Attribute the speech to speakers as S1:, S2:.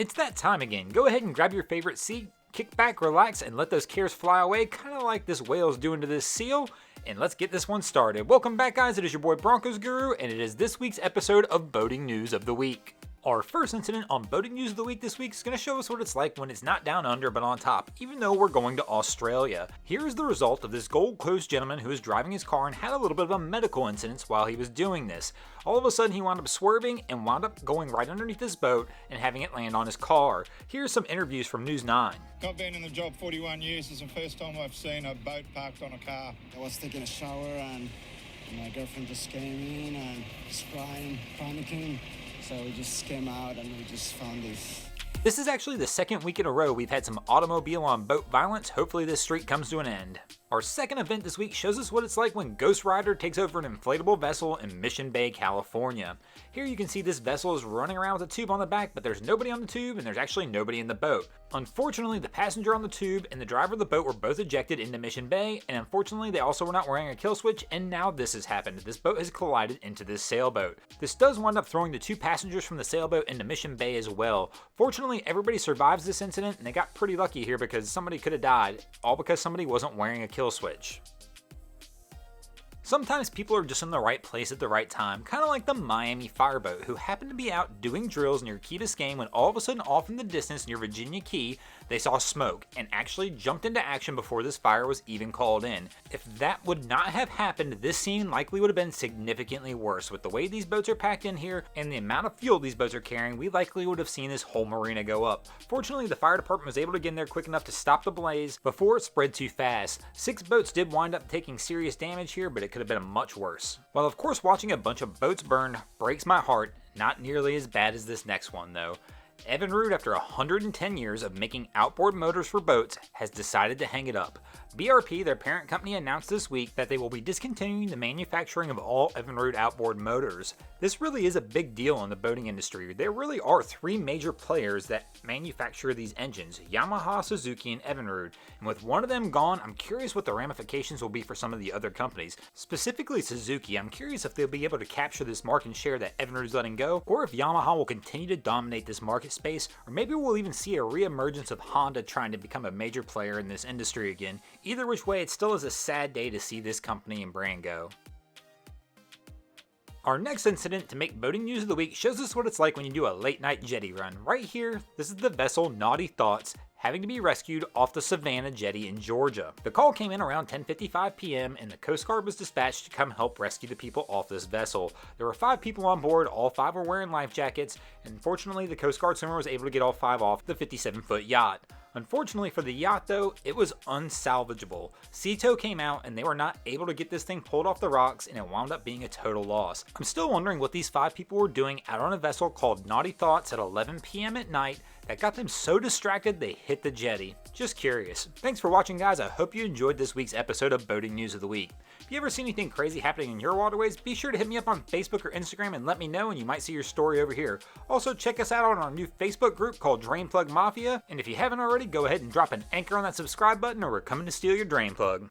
S1: It's that time again. Go ahead and grab your favorite seat, kick back, relax, and let those cares fly away, kind of like this whale's doing to this seal. And let's get this one started. Welcome back, guys. It is your boy Broncos Guru, and it is this week's episode of Boating News of the Week. Our first incident on Boating News of the Week this week is going to show us what it's like when it's not down under but on top, even though we're going to Australia. Here is the result of this Gold Coast gentleman who was driving his car and had a little bit of a medical incident while he was doing this. All of a sudden he wound up swerving and wound up going right underneath this boat and having it land on his car. Here's some interviews from News 9.
S2: I've been in the job 41 years. This is the first time I've seen a boat parked on a car.
S3: I was taking a shower and my girlfriend just came in and was crying, panicking. So we just came out and we just found this.
S1: This is actually the second week in a row we've had some automobile on boat violence. Hopefully this streak comes to an end. Our second event this week shows us what it's like when Ghost Rider takes over an inflatable vessel in Mission Bay, California. Here you can see this vessel is running around with a tube on the back, but there's nobody on the tube and there's actually nobody in the boat. Unfortunately, the passenger on the tube and the driver of the boat were both ejected into Mission Bay, and unfortunately they also were not wearing a kill switch, and now this has happened. This boat has collided into this sailboat. This does wind up throwing the two passengers from the sailboat into Mission Bay as well. Fortunately, everybody survives this incident, and they got pretty lucky here because somebody could have died, all because somebody wasn't wearing a kill switch. Sometimes people are just in the right place at the right time, kind of like the Miami fireboat who happened to be out doing drills near Key Biscayne when all of a sudden off in the distance near Virginia Key, they saw smoke and actually jumped into action before this fire was even called in. If that would not have happened, this scene likely would have been significantly worse. With the way these boats are packed in here and the amount of fuel these boats are carrying, we likely would have seen this whole marina go up. Fortunately, the fire department was able to get in there quick enough to stop the blaze before it spread too fast. 6 boats did wind up taking serious damage here, but it could have been much worse. While of course watching a bunch of boats burn breaks my heart, not nearly as bad as this next one though. Evinrude, after 110 years of making outboard motors for boats, has decided to hang it up. BRP, their parent company, announced this week that they will be discontinuing the manufacturing of all Evinrude outboard motors. This really is a big deal in the boating industry. There really are 3 major players that manufacture these engines: Yamaha, Suzuki, and Evinrude. And with one of them gone, I'm curious what the ramifications will be for some of the other companies. Specifically Suzuki, I'm curious if they'll be able to capture this market share that Evinrude is letting go, or if Yamaha will continue to dominate this market space, or maybe we'll even see a re-emergence of Honda trying to become a major player in this industry again. Either which way, it still is a sad day to see this company and brand go. Our next incident to make Boating News of the Week shows us what it's like when you do a late night jetty run. Right here, this is the vessel Naughty Thoughts having to be rescued off the Savannah jetty in Georgia. The call came in around 10:55 p.m. and the Coast Guard was dispatched to come help rescue the people off this vessel. There were 5 people on board, all 5 were wearing life jackets, and fortunately the Coast Guard swimmer was able to get all 5 off the 57-foot yacht. Unfortunately for the yacht though, it was unsalvageable. Sea tow came out and they were not able to get this thing pulled off the rocks, and it wound up being a total loss. I'm still wondering what these 5 people were doing out on a vessel called Naughty Thoughts at 11 p.m. at night that got them so distracted they hit the jetty. Just curious. Thanks for watching, guys. I hope you enjoyed this week's episode of Boating News of the Week. If you ever see anything crazy happening in your waterways, be sure to hit me up on Facebook or Instagram and let me know, and you might see your story over here. Also, check us out on our new Facebook group called Drain Plug Mafia, and if you haven't already, go ahead and drop an anchor on that subscribe button or we're coming to steal your drain plug.